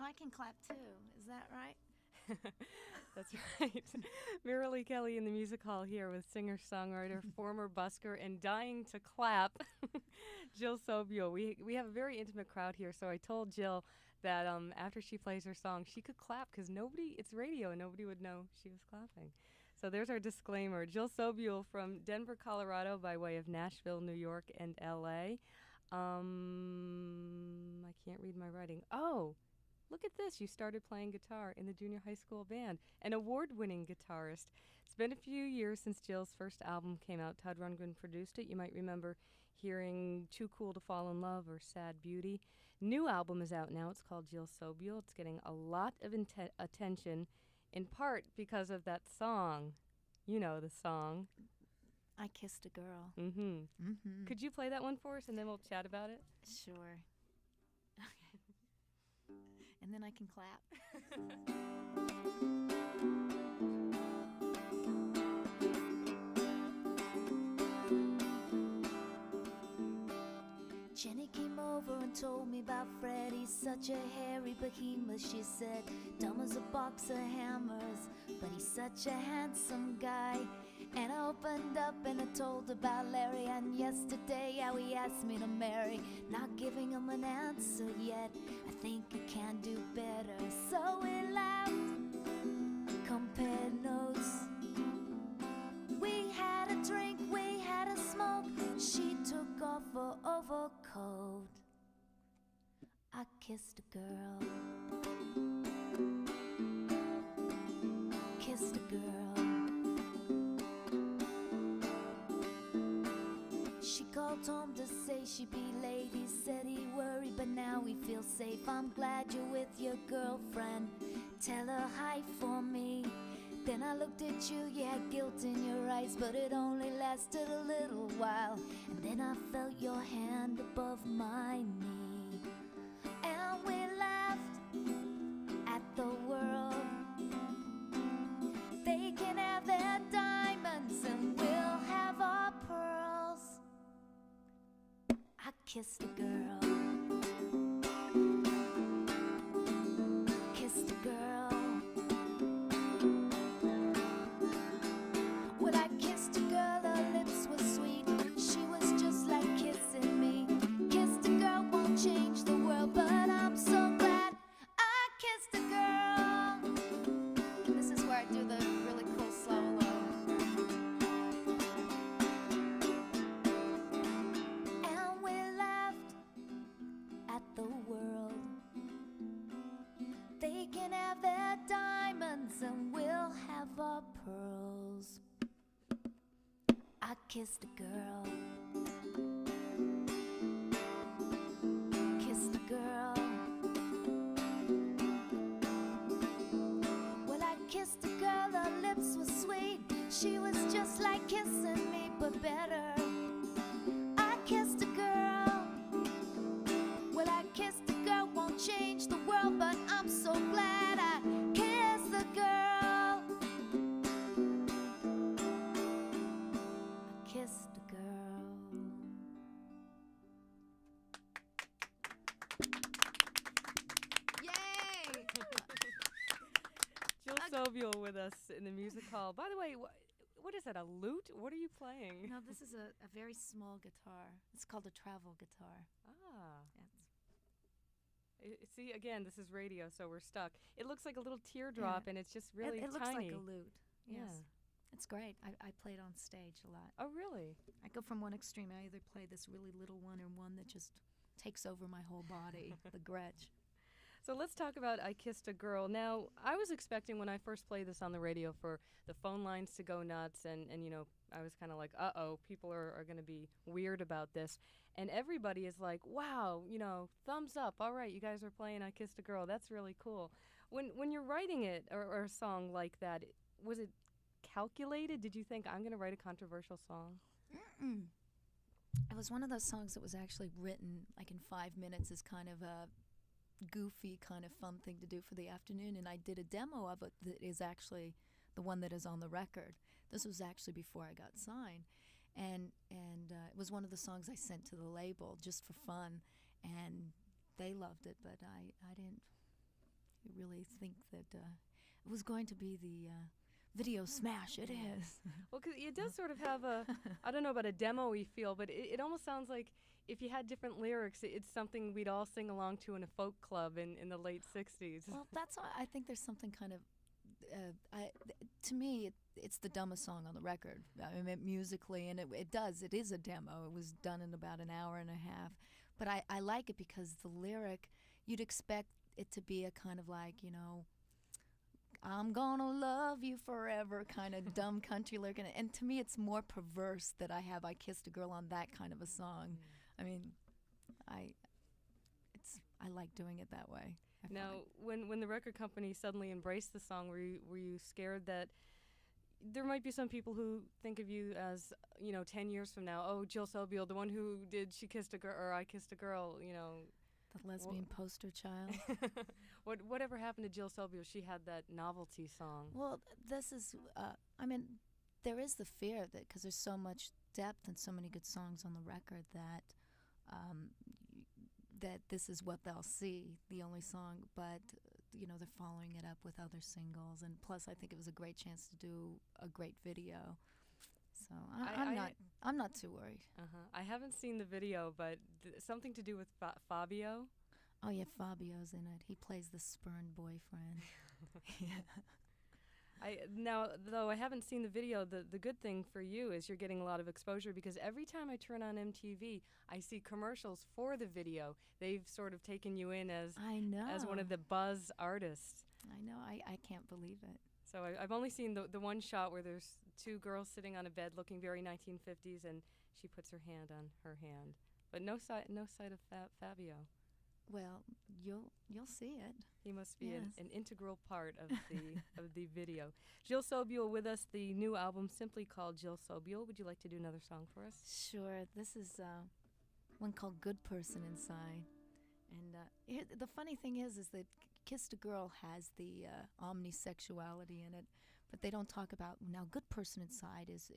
So I can clap too. Is that right? That's right. Miralee Kelly in the Music Hall here with singer-songwriter, former busker, and dying to clap, Jill Sobule. We have a very intimate crowd here, so I told Jill that after she plays her song, she could clap because it's radio and nobody would know she was clapping. So there's our disclaimer. Jill Sobule from Denver, Colorado, by way of Nashville, New York, and L.A. I can't read my writing. Oh, look at this. You started playing guitar in the junior high school band. An award-winning guitarist. It's been a few years since Jill's first album came out. Todd Rundgren produced it. You might remember hearing Too Cool to Fall in Love or Sad Beauty. New album is out now. It's called Jill Sobule. It's getting a lot of attention, in part because of that song. You know the song. I Kissed a Girl. Mm-hmm. Could you play that one for us, and then we'll chat about it? Sure. And then I can clap. Jenny came over and told me about Fred. He's such a hairy behemoth, she said. Dumb as a box of hammers, but he's such a handsome guy. And I opened up and I told about Larry, and yesterday how he asked me to marry. Not giving him an answer yet, I think I can do better. So we laughed, compared notes. We had a drink, we had a smoke. She took off her overcoat. I kissed a girl, kissed a girl. She called home to say she'd be late. He said he worried, but now we feel safe. I'm glad you're with your girlfriend. Tell her hi for me. Then I looked at you, you had guilt in your eyes, but it only lasted a little while. And then I felt your hand above my knee, and we laughed at the world. They can have their diamonds and we'll have our pearls. I kissed a girl, kissed a girl. Well, I kissed a girl, her lips were sweet. She was just like kissing me. Kissed a girl won't change the world, but I'm so glad I kissed a girl. This is where I do the really cool solo. And we laughed at the world. They can have their diamonds and we'll have our pearls. I kissed a girl, kissed a girl. Well, I kissed a girl, her lips were sweet. She was just like kissing me, but better. I kissed a girl. Well, I kissed a girl, won't change the world, but I'm so glad I kissed the girl. I kissed a girl. Yay! Jill Sobule with us in the Music Hall. By the way, what is that, a lute? What are you playing? No, this is a very small guitar. It's called a travel guitar. Ah. Yes. See, again, this is radio, so we're stuck. It looks like a little teardrop, Yeah. and it's just really It looks tiny. like a lute. Yes. Yeah. It's great. I play it on stage a lot. Oh, really? I go from one extreme. I either play this really little one or one that just takes over my whole body, the Gretsch. So let's talk about I Kissed a Girl. Now, I was expecting when I first played this on the radio for the phone lines to go nuts, and you know, I was kind of like, uh-oh, people are going to be weird about this. And everybody is like, wow, you know, thumbs up. All right, you guys are playing I Kissed a Girl. That's really cool. When you're writing it, or a song like that, was it calculated? Did you think, I'm going to write a controversial song? Mm-mm. It was one of those songs that was actually written like in 5 minutes as kind of a goofy, kind of fun thing to do for the afternoon, and I did a demo of it that is actually the one that is on the record. This was actually before I got signed, and it was one of the songs I sent to the label just for fun, and they loved it, but I didn't. you really think that it was going to be the video smash. It is. Well, 'cause it does sort of have a, I don't know about a demo-y feel, but it almost sounds like if you had different lyrics, it's something we'd all sing along to in a folk club in the late 60s. Well, that's why I think there's something kind of, to me, it's the dumbest song on the record. I mean, musically, and it is a demo. It was done in about an hour and a half. But I like it because the lyric, you'd expect it to be a kind of like, I'm gonna love you forever kind of dumb country lyric. And to me, it's more perverse that I Kissed a Girl on that kind of a song. I mean, I like doing it that way. Now, when the record company suddenly embraced the song, were you scared that there might be some people who think of you as, 10 years from now, oh, Jill Sobule, the one who did She Kissed a Girl or I Kissed a Girl, The lesbian poster child. Whatever happened to Jill Sobule? She had that novelty song. Well, this is, there is the fear that because there's so much depth and so many good songs on the record that that this is what they'll see, the only song. But they're following it up with other singles, and plus, I think it was a great chance to do a great video. So I'm not too worried. I haven't seen the video, but something to do with Fabio. Oh yeah, Fabio's in it. He plays the spurned boyfriend. Yeah. Now, though I haven't seen the video, the good thing for you is you're getting a lot of exposure because every time I turn on MTV, I see commercials for the video. They've sort of taken you in as one of the buzz artists. I know. I can't believe it. So I've only seen the one shot where there's two girls sitting on a bed looking very 1950s, and she puts her hand on her hand, but no sight of Fabio. Well, you'll see it. He must be an integral part of the video. Jill Sobule with us, the new album simply called Jill Sobule. Would you like to do another song for us? Sure. This is one called Good Person Inside. And the funny thing is that Kissed a Girl has the omnisexuality in it, but they don't talk about, now Good Person Inside is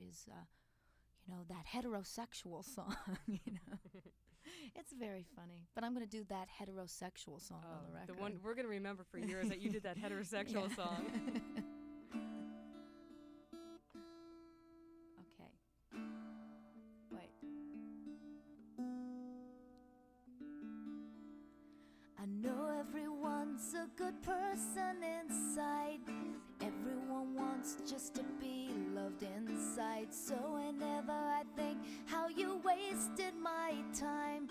that heterosexual song, It's very funny, but I'm going to do that heterosexual song on the record. The one we're going to remember for years that you did that heterosexual song. Okay. Wait. I know everyone's a good person inside. Everyone wants just to be loved inside. So whenever I think how you wasted my time,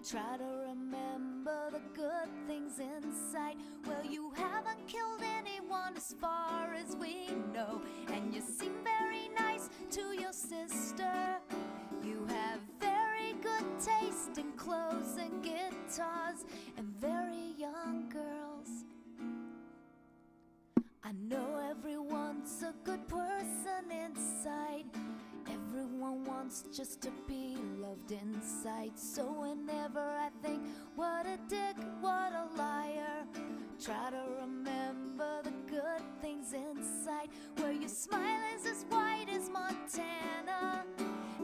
try to remember the good things inside. Well, you haven't killed anyone as far as we know, and you seem very nice to your sister. You have very good taste in clothes and guitars and very young girls. I know everyone's a good person inside. Everyone wants just to be loved inside. So whenever I think, what a dick, what a liar, try to remember the good things inside. Where your smile is as white as Montana,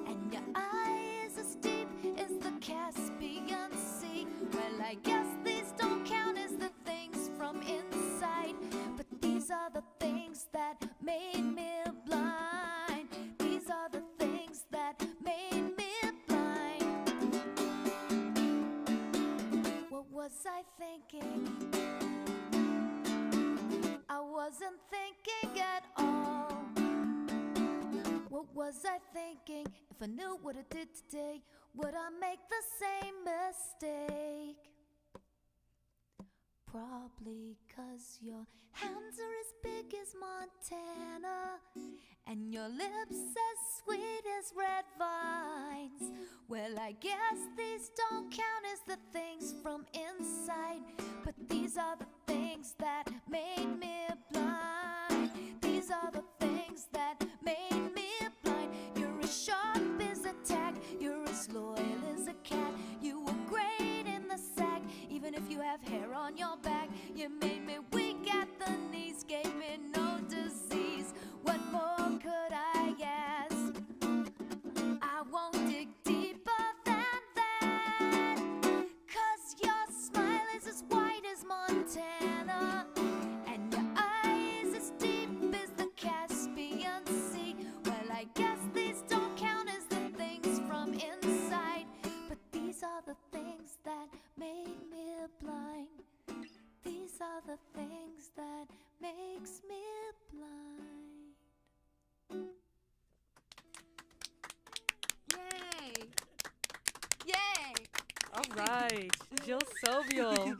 and your eye is as deep as the Caspian Sea. Well, I guess these don't count as the things from inside, but these are the things that made me blind. These are the things that made me blind. What was I thinking? I wasn't thinking at all. What was I thinking? If I knew what I did today, would I make the same mistake? Probably 'cause your hands are as big as Montana, and your lips as sweet as red vines. Well, I guess these don't count as the things from inside, but these are the things that made me blind. These are the things that made me blind. You're as sharp as a tack, you're as loyal as a cat. You were great in the sack, even if you have hair on your back. You made me weak at the knees, gave me no disease. What more could I ask? I won't dig deeper than that, 'cause your smile is as white as Montana, things that made me blind. These are the things that makes me blind. Yay! Yay! All right, Jill Sobule.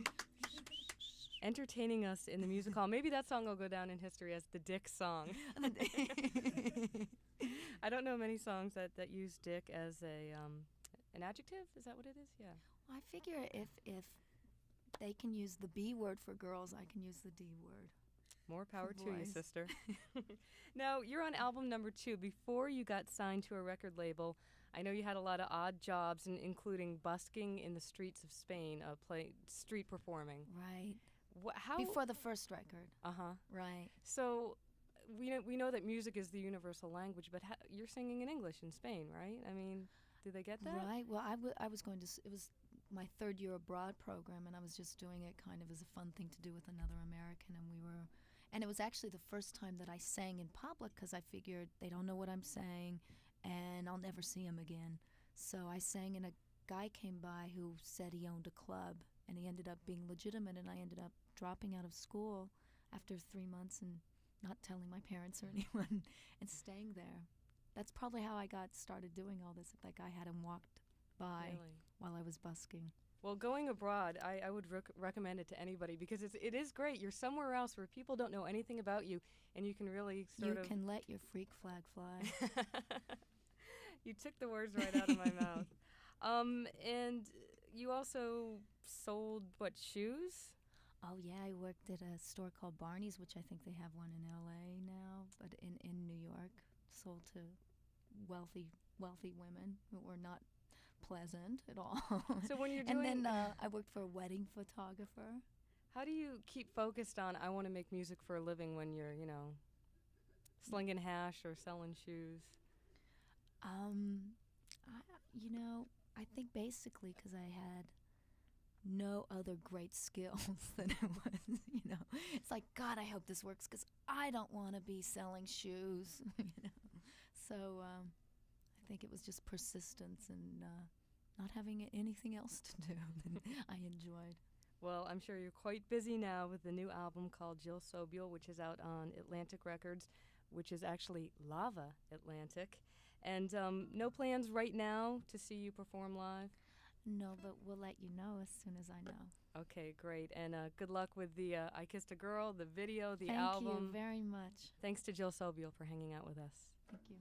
Entertaining us in the music hall. Maybe that song will go down in history as the Dick song. I don't know many songs that use dick as an adjective. Is that what it is? Yeah. Well, I figure if they can use the B word for girls, I can use the D word. More power For to you, boys. sister. Now, you're on album number 2. Before you got signed to a record label, I know you had a lot of odd jobs, including busking in the streets of Spain, street performing. Right. How? Before the first record. Uh-huh. Right. So we know that music is the universal language, but you're singing in English in Spain, right? I mean, do they get that? Right. Well, I was going to. It was my third year abroad program, and I was just doing it kind of as a fun thing to do with another American, and it was actually the first time that I sang in public because I figured they don't know what I'm saying, and I'll never see them again. So I sang, and a guy came by who said he owned a club, and he ended up being legitimate, and I ended up dropping out of school after 3 months and not telling my parents or anyone and staying there. That's probably how I got started doing all this, if that guy hadn't walked by Really? while I was busking. Well, going abroad, I would recommend it to anybody because it is great. You're somewhere else where people don't know anything about you, and you can really You can let your freak flag fly. You took the words right out of my mouth. And you also sold, what, shoes? Oh, yeah, I worked at a store called Barney's, which I think they have one in L.A. now, but in New York, sold to wealthy women who were not pleasant at all. So when you're doing... And then I worked for a wedding photographer. How do you keep focused on, I want to make music for a living when you're, slinging hash or selling shoes? I think basically because I had no other great skills than it was, It's like, God, I hope this works because I don't want to be selling shoes, So I think it was just persistence and not having anything else to do that I enjoyed. Well, I'm sure you're quite busy now with the new album called Jill Sobule, which is out on Atlantic Records, which is actually Lava Atlantic. And no plans right now to see you perform live? No, but we'll let you know as soon as I know. Okay, great. And good luck with the I Kissed a Girl, the video, the Thank album. you very much. Thanks to Jill Sobule for hanging out with us. Thank you.